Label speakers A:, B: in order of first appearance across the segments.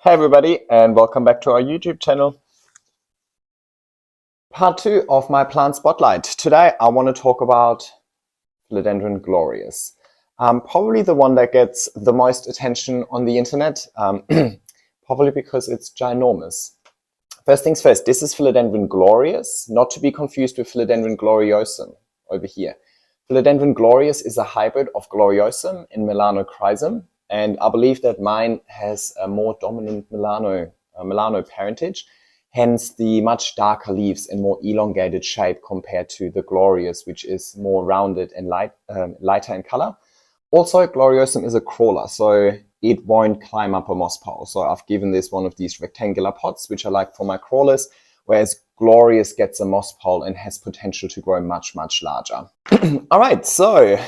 A: Hey everybody, and welcome back to our YouTube channel. Part 2 of my plant spotlight. Today I want to talk about Philodendron glorious. Probably the one that gets the most attention on the internet, probably because it's ginormous. First things first, this is Philodendron glorious, not to be confused with Philodendron gloriosum over here. Philodendron glorious is a hybrid of gloriosum and melanochrysum. And I believe that mine has a more dominant melano parentage, hence the much darker leaves and more elongated shape compared to the glorious, which is more rounded and lighter in color. Also, gloriosum is a crawler, so it won't climb up a moss pole. So I've given this one of these rectangular pots, which I like for my crawlers, whereas glorious gets a moss pole and has potential to grow much, much larger. All right, so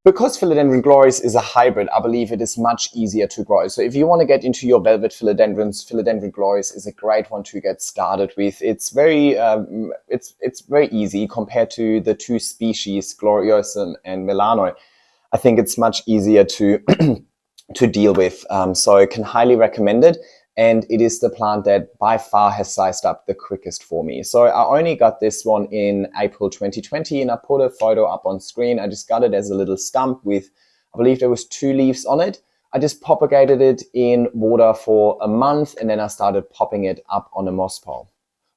A: because Philodendron glorious is a hybrid, I believe it is much easier to grow. So if you want to get into your velvet philodendrons, Philodendron glorious is a great one to get started with. It's very easy compared to the two species, gloriosum and melano. I think it's much easier to to deal with. So I can highly recommend it. And it is the plant that by far has sized up the quickest for me. So I only got this one in April 2020 and I put a photo up on screen. I just got it as a little stump with, I believe there was 2 leaves on it. I just propagated it in water for a month and then I started popping it up on a moss pole.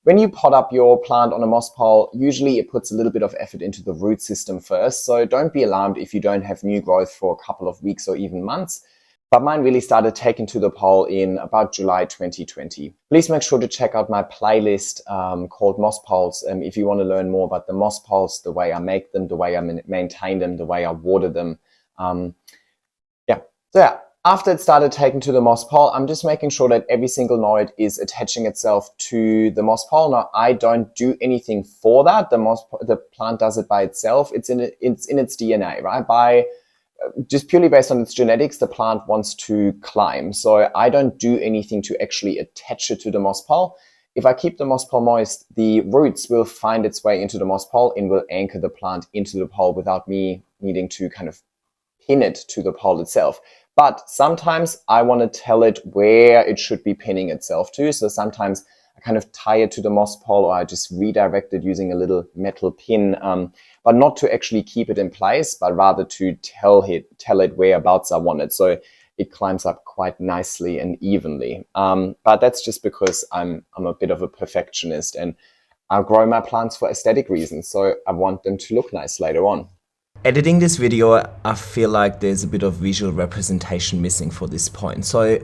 A: When you pot up your plant on a moss pole, usually it puts a little bit of effort into the root system first. So don't be alarmed if you don't have new growth for a couple of weeks or even months. But mine really started taking to the pole in about July 2020. Please make sure to check out my playlist called Moss Poles if you want to learn more about the moss poles, the way I make them, the way I maintain them, the way I water them. After it started taking to the moss pole, I'm just making sure that every single node is attaching itself to the moss pole. Now, I don't do anything for that. The plant does it by itself. It's in its DNA, right? Just purely based on its genetics, the plant wants to climb. So I don't do anything to actually attach it to the moss pole. If I keep the moss pole moist, the roots will find its way into the moss pole and will anchor the plant into the pole without me needing to kind of pin it to the pole itself. But sometimes I want to tell it where it should be pinning itself to. So sometimes I kind of tie it to the moss pole or I just redirect it using a little metal pin, but not to actually keep it in place, but rather to tell it whereabouts I want it. So it climbs up quite nicely and evenly. But that's just because I'm a bit of a perfectionist and I grow my plants for aesthetic reasons. So I want them to look nice later on.
B: Editing this video, I feel like there's a bit of visual representation missing for this point. So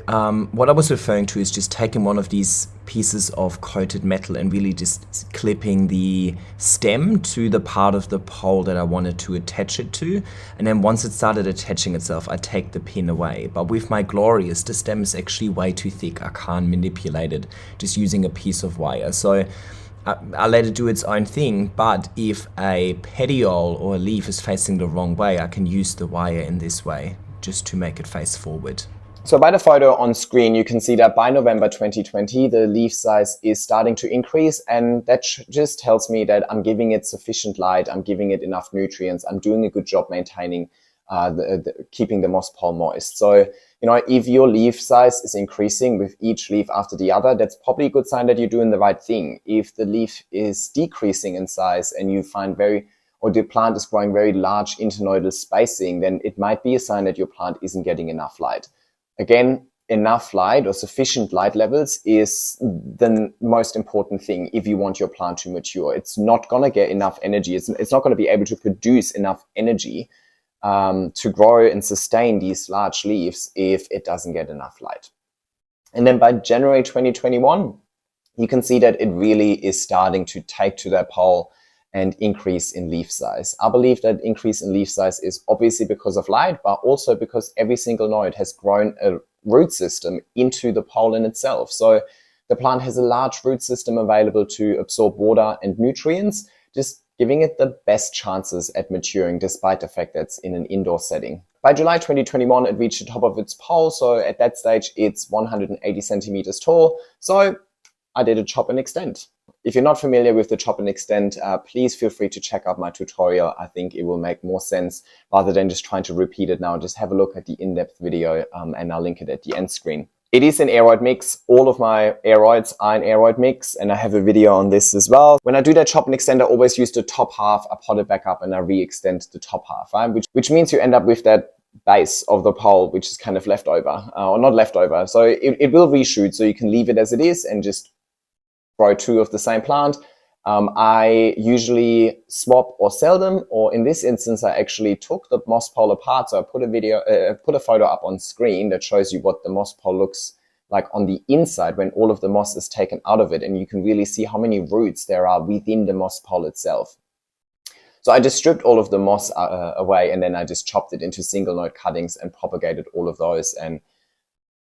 B: what I was referring to is just taking one of these pieces of coated metal and really just clipping the stem to the part of the pole that I wanted to attach it to. And then once it started attaching itself, I take the pin away. But with my glorious, the stem is actually way too thick. I can't manipulate it just using a piece of wire. So I let it do its own thing, but if a petiole or a leaf is facing the wrong way, I can use the wire in this way just to make it face forward.
A: So by the photo on screen, you can see that by November 2020, the leaf size is starting to increase, and that just tells me that I'm giving it sufficient light, I'm giving it enough nutrients, I'm doing a good job maintaining keeping the moss pole moist. So, if your leaf size is increasing with each leaf after the other, that's probably a good sign that you're doing the right thing. If the leaf is decreasing in size and you find the plant is growing very large internodal spacing, then it might be a sign that your plant isn't getting enough light. Again, enough light or sufficient light levels is the most important thing if you want your plant to mature. It's not going to get enough energy. It's not going to be able to produce enough energy to grow and sustain these large leaves if it doesn't get enough light. And then by January 2021, you can see that it really is starting to take to that pole and increase in leaf size. I believe that increase in leaf size is obviously because of light, but also because every single node has grown a root system into the pole in itself. So the plant has a large root system available to absorb water and nutrients, just giving it the best chances at maturing despite the fact that it's in an indoor setting. By July 2021, it reached the top of its pole. So at that stage, it's 180 centimeters tall. So I did a chop and extend. If you're not familiar with the chop and extend, please feel free to check out my tutorial. I think it will make more sense rather than just trying to repeat it now. Just have a look at the in-depth video and I'll link it at the end screen. It is an aeroid mix. All of my aeroids are an aeroid mix, and I have a video on this as well. When I do that chop and extend, I always use the top half, I pot it back up and I re-extend the top half, right? Which means you end up with that base of the pole, which is kind of left over, or not left over. So it will reshoot, so you can leave it as it is and just grow two of the same plant. I usually swap or sell them, or in this instance, I actually took the moss pole apart. So I put a photo up on screen that shows you what the moss pole looks like on the inside when all of the moss is taken out of it. And you can really see how many roots there are within the moss pole itself. So I just stripped all of the moss away, and then I just chopped it into single node cuttings and propagated all of those and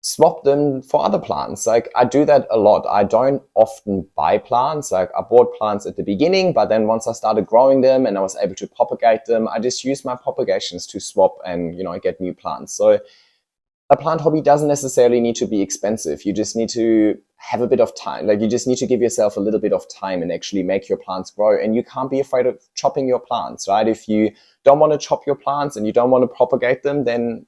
A: swap them for other plants. Like, I do that a lot. I don't often buy plants. Like, I bought plants at the beginning, but then once I started growing them and I was able to propagate them, I just use my propagations to swap and, you know, get new plants. So a plant hobby doesn't necessarily need to be expensive. You just need to have a bit of time. Like, you just need to give yourself a little bit of time and actually make your plants grow. And you can't be afraid of chopping your plants, right? If you don't want to chop your plants and you don't want to propagate them, then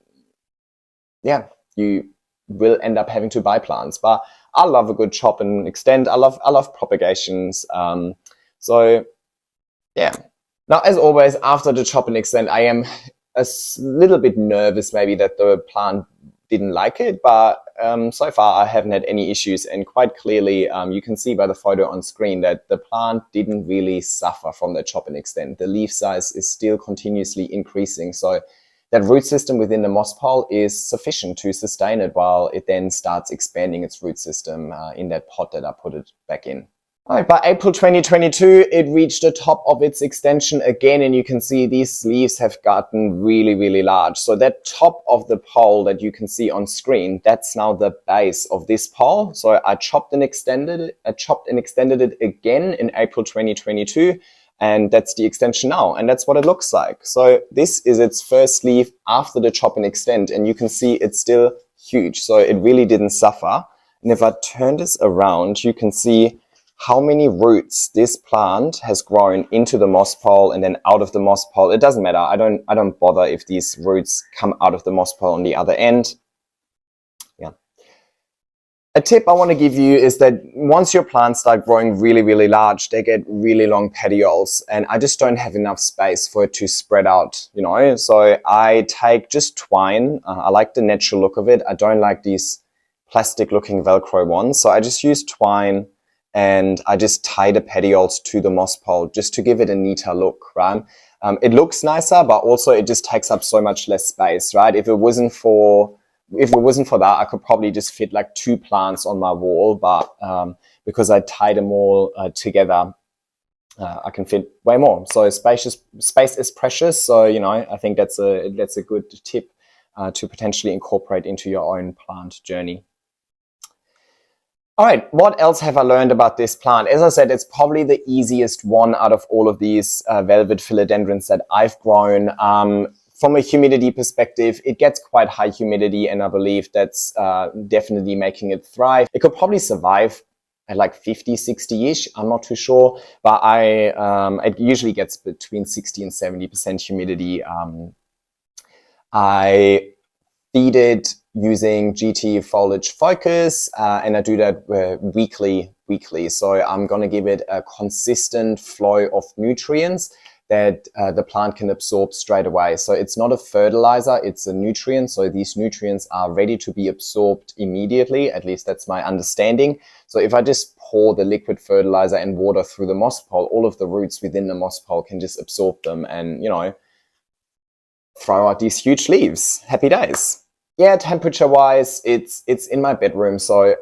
A: yeah, you will end up having to buy plants. But I love a good chop and extend. I love propagations. So yeah. Now, as always, after the chop and extend, I am a little bit nervous maybe that the plant didn't like it, but so far I haven't had any issues. And quite clearly, you can see by the photo on screen that the plant didn't really suffer from the chop and extend. The leaf size is still continuously increasing. So that root system within the moss pole is sufficient to sustain it while it then starts expanding its root system in that pot that I put it back in. All right, by April 2022, it reached the top of its extension again, and you can see these leaves have gotten really, really large. So that top of the pole that you can see on screen, that's now the base of this pole. So I chopped and extended it again in April 2022. And that's the extension now, and that's what it looks like. So this is its first leaf after the chop and extend, and you can see it's still huge. So it really didn't suffer. And if I turn this around, you can see how many roots this plant has grown into the moss pole and then out of the moss pole. It doesn't matter. I don't bother if these roots come out of the moss pole on the other end. Yeah. A tip I want to give you is that once your plants start growing really, really large, they get really long petioles, and I just don't have enough space for it to spread out, you know. So I take just twine. I like the natural look of it. I don't like these plastic looking Velcro ones. So I just use twine and I just tie the petioles to the moss pole just to give it a neater look, right? It looks nicer, but also it just takes up so much less space, right? If it wasn't for that, I could probably just fit like 2 plants on my wall, but because I tie them all together, I can fit way more. So space is precious. So, you know, I think that's a good tip to potentially incorporate into your own plant journey. All right, what else have I learned about this plant? As I said, it's probably the easiest one out of all of these velvet philodendrons that I've grown. From a humidity perspective, it gets quite high humidity, and I believe that's definitely making it thrive. It could probably survive at like 50, 60-ish. I'm not too sure, but it usually gets between 60 and 70% humidity. I feed it using GT foliage focus, and I do that weekly. So I'm going to give it a consistent flow of nutrients that the plant can absorb straight away. So it's not a fertilizer, it's a nutrient. So these nutrients are ready to be absorbed immediately. At least that's my understanding. So if I just pour the liquid fertilizer and water through the moss pole, all of the roots within the moss pole can just absorb them and, you know, throw out these huge leaves. Happy days. Yeah, temperature wise, it's in my bedroom. So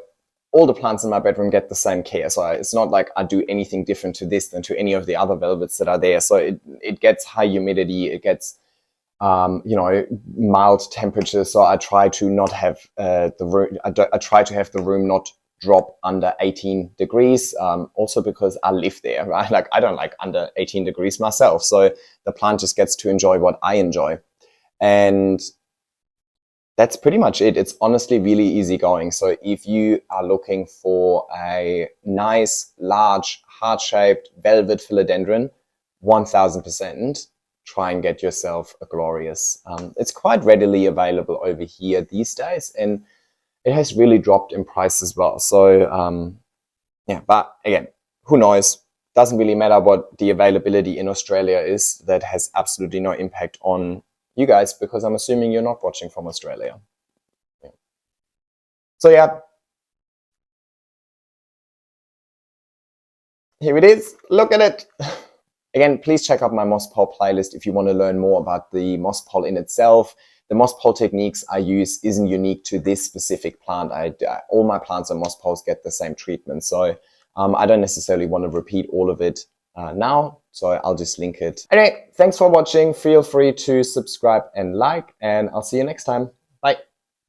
A: all the plants in my bedroom get the same care. So it's not like I do anything different to this than to any of the other velvets that are there. So it gets high humidity. It gets, you know, mild temperature. So I try to not have the room. I try to have the room not drop under 18 degrees. Also because I live there, right? Like I don't like under 18 degrees myself. So the plant just gets to enjoy what I enjoy. And that's pretty much it. It's honestly really easy going. So if you are looking for a nice, large, heart-shaped velvet philodendron, 1000%. Try and get yourself a glorious. It's quite readily available over here these days, and it has really dropped in price as well. So yeah, but again, who knows? Doesn't really matter what the availability in Australia is. That has absolutely no impact on you guys, because I'm assuming you're not watching from Australia. Yeah. So yeah, here it is. Look at it. Again, please check out my moss pole playlist if you want to learn more about the moss pole in itself. The moss pole techniques I use isn't unique to this specific plant. All my plants and moss poles get the same treatment. So I don't necessarily want to repeat all of it now. So I'll just link it. Anyway, thanks for watching. Feel free to subscribe and like, and I'll see you next time.